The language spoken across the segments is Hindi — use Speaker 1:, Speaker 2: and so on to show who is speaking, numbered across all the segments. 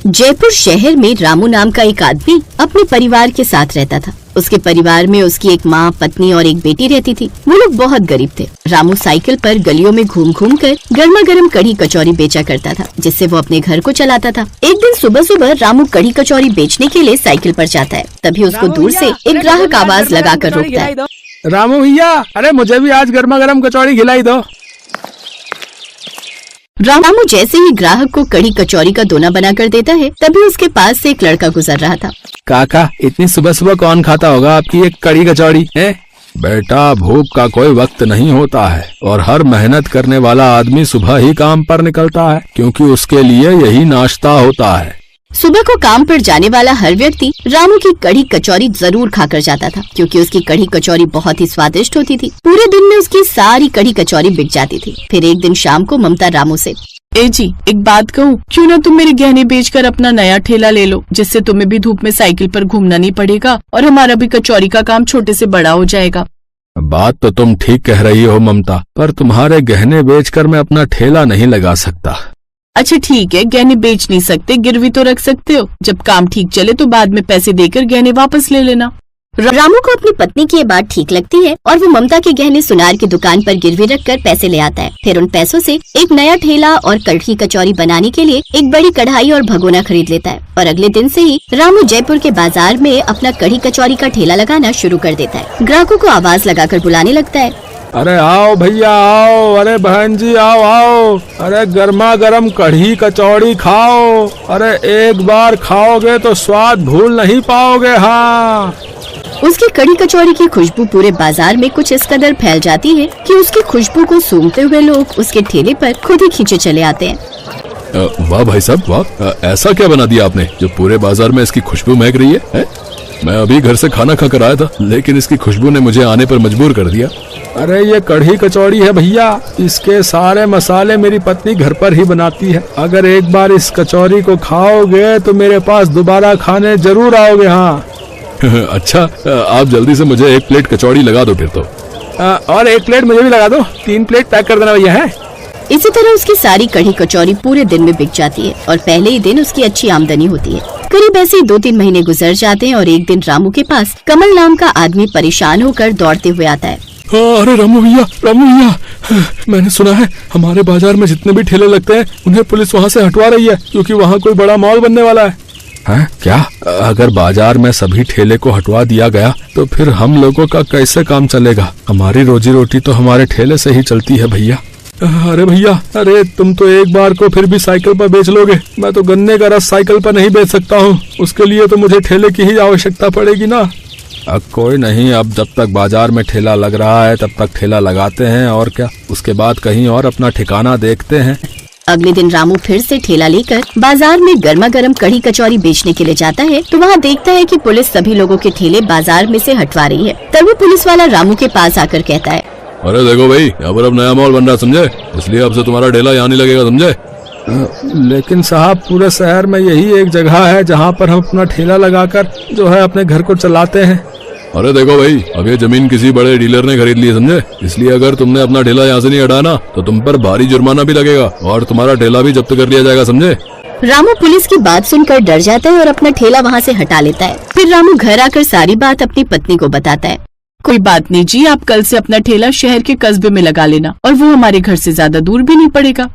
Speaker 1: जयपुर शहर में रामू नाम का एक आदमी अपने परिवार के साथ रहता था। उसके परिवार में उसकी एक माँ, पत्नी और एक बेटी रहती थी। वो लोग बहुत गरीब थे। रामू साइकिल पर गलियों में घूम घूम कर गर्मा गर्म कढ़ी कचौरी बेचा करता था, जिससे वो अपने घर को चलाता था। एक दिन सुबह सुबह रामू कढ़ी कचौरी बेचने के लिए साइकिल पर जाता है। तभी उसको दूर से एक ग्राहक आवाज लगाकर रोकता है।
Speaker 2: रामू भैया, अरे मुझे भी आज गर्मा गर्म कचौरी खिलाई दो।
Speaker 1: रामू जैसे ही ग्राहक को कढ़ी कचौरी का दोना बनाकर देता है, तभी उसके पास से एक लड़का गुजर रहा था।
Speaker 2: काका, इतनी सुबह सुबह कौन खाता होगा आपकी एक कढ़ी कचौरी है? बेटा, भूख का कोई वक्त नहीं होता है और हर मेहनत करने वाला आदमी सुबह ही काम पर निकलता है, क्योंकि उसके लिए यही नाश्ता होता है।
Speaker 1: सुबह को काम पर जाने वाला हर व्यक्ति रामू की कढ़ी कचौरी जरूर खाकर जाता था, क्योंकि उसकी कढ़ी कचौरी बहुत ही स्वादिष्ट होती थी। पूरे दिन में उसकी सारी कढ़ी कचौरी बिक जाती थी। फिर एक दिन शाम को ममता रामू से,
Speaker 3: ए जी, एक बात कहूँ, क्यों ना तुम मेरे गहने बेचकर अपना नया ठेला ले लो, जिससे तुम्हें भी धूप में साइकिल पर घूमना नहीं पड़ेगा और हमारा भी कचौरी का काम छोटे से बड़ा हो जाएगा।
Speaker 2: बात तो तुम ठीक कह रही हो ममता, पर तुम्हारे गहने बेचकर मैं अपना ठेला नहीं लगा सकता।
Speaker 3: अच्छा ठीक है, गहने बेच नहीं सकते, गिरवी तो रख सकते हो। जब काम ठीक चले तो बाद में पैसे देकर गहने वापस ले लेना।
Speaker 1: रामू को अपनी पत्नी की ये बात ठीक लगती है और वो ममता के गहने सुनार की दुकान पर गिरवी रखकर पैसे ले आता है। फिर उन पैसों से एक नया ठेला और कढ़ी कचौरी बनाने के लिए एक बड़ी कढ़ाई और भगोना खरीद लेता है। और अगले दिन से ही रामू जयपुर के बाजार में अपना कढ़ी कचौरी का ठेला लगाना शुरू कर देता है। ग्राहकों को आवाज लगाकर बुलाने लगता है।
Speaker 2: अरे आओ भैया आओ, अरे बहन जी आओ आओ, अरे गर्मा गर्म कढ़ी कचौड़ी खाओ, अरे एक बार खाओगे तो स्वाद भूल नहीं पाओगे। हाँ,
Speaker 1: उसकी कढ़ी कचौरी की खुशबू पूरे बाजार में कुछ इस कदर फैल जाती है कि उसकी खुशबू को सूंघते हुए लोग उसके ठेले पर खुद ही खींचे चले आते हैं।
Speaker 2: वाह भाई साहब वाह, ऐसा क्या बना दिया आपने जो पूरे बाजार में इसकी खुशबू महक रही है? मैं अभी घर से खाना खाकर आया था, लेकिन इसकी खुशबू ने मुझे आने पर मजबूर कर दिया। अरे ये कढ़ी कचौड़ी है भैया, इसके सारे मसाले मेरी पत्नी घर पर ही बनाती है। अगर एक बार इस कचौरी को खाओगे तो मेरे पास दोबारा खाने जरूर आओगे। हाँ अच्छा, आप जल्दी से मुझे एक प्लेट कचौड़ी लगा दो फिर तो। और एक प्लेट मुझे भी लगा दो, 3 प्लेट पैक कर देना भैया। है
Speaker 1: इसी तरह उसकी सारी कढ़ी कचौरी पूरे दिन में बिक जाती है और पहले ही दिन उसकी अच्छी आमदनी होती है। करीब ऐसे 2-3 महीने गुजर जाते हैं और एक दिन रामू के पास कमल नाम का आदमी परेशान होकर दौड़ते हुए आता है।
Speaker 2: अरे रामू भैया, मैंने सुना है हमारे बाजार में जितने भी ठेले लगते हैं उन्हें पुलिस वहाँ से हटवा रही है, क्योंकि वहाँ कोई बड़ा मॉल बनने वाला है। हैं? क्या? अगर बाजार में सभी ठेले को हटवा दिया गया तो फिर हम लोगों का कैसे काम चलेगा? हमारी रोजी रोटी तो हमारे ठेले से ही चलती है भैया। अरे भैया, अरे तुम तो एक बार को फिर भी साइकिल पर बेच लोगे, मैं तो गन्ने का रस साइकिल पर नहीं बेच सकता हूँ। उसके लिए तो मुझे ठेले की ही आवश्यकता पड़ेगी ना। अब कोई नहीं, अब जब तक बाजार में ठेला लग रहा है तब तक ठेला लगाते हैं, और क्या, उसके बाद कहीं और अपना ठिकाना देखते हैं।
Speaker 1: अगले दिन रामू फिर से ठेला लेकर बाजार में गर्मा गर्म कढ़ी कचौरी बेचने के लिए जाता है तो वहाँ देखता है कि पुलिस सभी लोगों के ठेले बाजार में से हटवा रही है। तभी पुलिस वाला रामू के पास आकर कहता है,
Speaker 2: अरे देखो भाई, यहाँ पर अब नया मॉल बन रहा है, समझे? इसलिए अब से तुम्हारा ठेला यहाँ नहीं लगेगा, समझे? लेकिन साहब, पूरे शहर में यही एक जगह है जहाँ पर हम अपना ठेला लगाकर जो है अपने घर को चलाते हैं। अरे देखो भाई, अब ये जमीन किसी बड़े डीलर ने खरीद ली है, समझे? इसलिए अगर तुमने अपना ठेला यहाँ से नहीं हटाना तो तुम पर भारी जुर्माना भी लगेगा और तुम्हारा ठेला भी जब्त कर लिया जाएगा, समझे?
Speaker 1: रामू पुलिस की बात सुनकर डर जाता है और अपना ठेला वहाँ से हटा लेता है। फिर रामू घर आकर सारी बात अपनी पत्नी को बताता है।
Speaker 3: कोई बात नहीं जी, आप कल से अपना ठेला शहर के कस्बे में लगा लेना और वो हमारे घर से ज्यादा दूर भी नहीं पड़ेगा।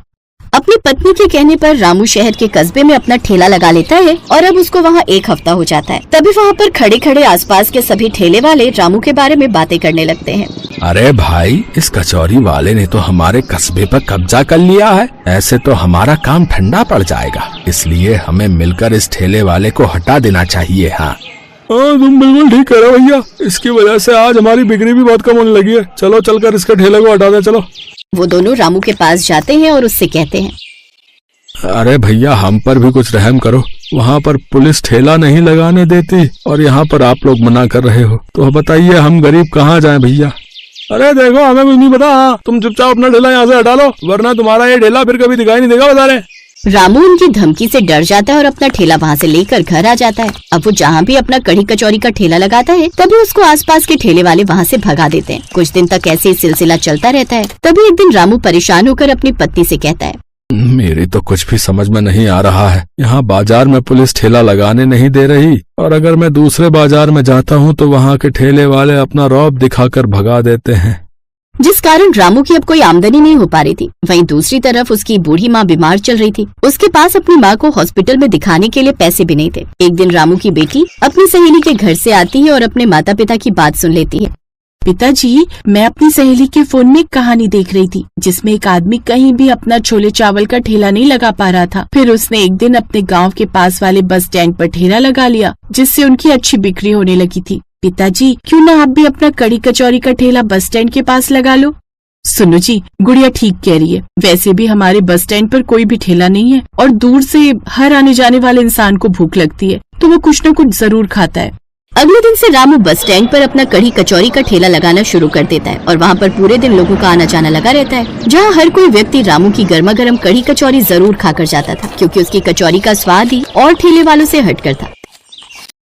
Speaker 1: अपनी पत्नी के कहने पर रामू शहर के कस्बे में अपना ठेला लगा लेता है और अब उसको वहाँ 1 हफ्ता हो जाता है। तभी वहाँ पर खड़े खड़े आसपास के सभी ठेले वाले रामू के बारे में बातें करने लगते हैं।
Speaker 2: अरे भाई, इस कचौरी वाले ने तो हमारे कस्बे पर कब्जा कर लिया है, ऐसे तो हमारा काम ठंडा पड़ जाएगा, इसलिए हमें मिलकर इस ठेले वाले को हटा देना चाहिए। हाँ तुम बिल्कुल ठीक कह रहे हो भैया, इसकी वजह से आज हमारी बिक्री भी बहुत कम होने लगी है। चलो चलकर इसके ठेले को हटा दे, चलो।
Speaker 1: वो दोनों रामू के पास जाते हैं और उससे कहते हैं,
Speaker 2: अरे भैया, हम पर भी कुछ रहम करो, वहाँ पर पुलिस ठेला नहीं लगाने देती और यहाँ पर आप लोग मना कर रहे हो, तो बताइए हम गरीब कहाँ जाएं भैया? अरे देखो, हमें कुछ नहीं पता, तुम चुपचाप अपना ठेला यहाँ से हटा लो, वरना तुम्हारा ये ठेला फिर कभी दिखाई नहीं देगा, बता रहे।
Speaker 1: रामू उनकी धमकी से डर जाता है और अपना ठेला वहाँ से लेकर घर आ जाता है। अब वो जहाँ भी अपना कढ़ी कचौरी का ठेला लगाता है तभी उसको आसपास के ठेले वाले वहाँ से भगा देते हैं। कुछ दिन तक ऐसे ही सिलसिला चलता रहता है। तभी एक दिन रामू परेशान होकर अपनी पत्नी से कहता है,
Speaker 2: मेरी तो कुछ भी समझ में नहीं आ रहा है। यहाँ बाजार में पुलिस ठेला लगाने नहीं दे रही, और अगर मैं दूसरे बाजार में जाता हूँ तो वहाँ के ठेले वाले अपना रौब दिखाकर भगा देते हैं,
Speaker 1: जिस कारण रामू की अब कोई आमदनी नहीं हो पा रही थी। वहीं दूसरी तरफ उसकी बूढ़ी माँ बीमार चल रही थी। उसके पास अपनी माँ को हॉस्पिटल में दिखाने के लिए पैसे भी नहीं थे। एक दिन रामू की बेटी अपनी सहेली के घर से आती है और अपने माता पिता की बात सुन लेती है।
Speaker 3: पिताजी, मैं अपनी सहेली के फोन में एक कहानी देख रही थी जिसमें एक आदमी कहीं भी अपना छोले चावल का ठेला नहीं लगा पा रहा था। फिर उसने एक दिन अपने गांव के पास वाले बस स्टैंड पर ठेला लगा लिया, जिससे उनकी अच्छी बिक्री होने लगी थी। पिताजी, क्यों ना आप भी अपना कड़ी कचौरी का ठेला बस स्टैंड के पास लगा लो। सुनो जी, गुड़िया ठीक कह रही है। वैसे भी हमारे बस स्टैंड पर कोई भी ठेला नहीं है, और दूर से हर आने जाने वाले इंसान को भूख लगती है तो वो कुछ न कुछ जरूर खाता है।
Speaker 1: अगले दिन से रामू बस स्टैंड पर अपना कड़ी कचौरी का ठेला लगाना शुरू कर देता है और वहाँ पर पूरे दिन लोगों का आना जाना लगा रहता है, जहाँ हर कोई व्यक्ति रामू की गर्मा गर्म कड़ी कचौरी जरूर खाकर जाता था, क्योंकि उसकी कचौरी का स्वाद ही और ठेले वालों से हटकर था।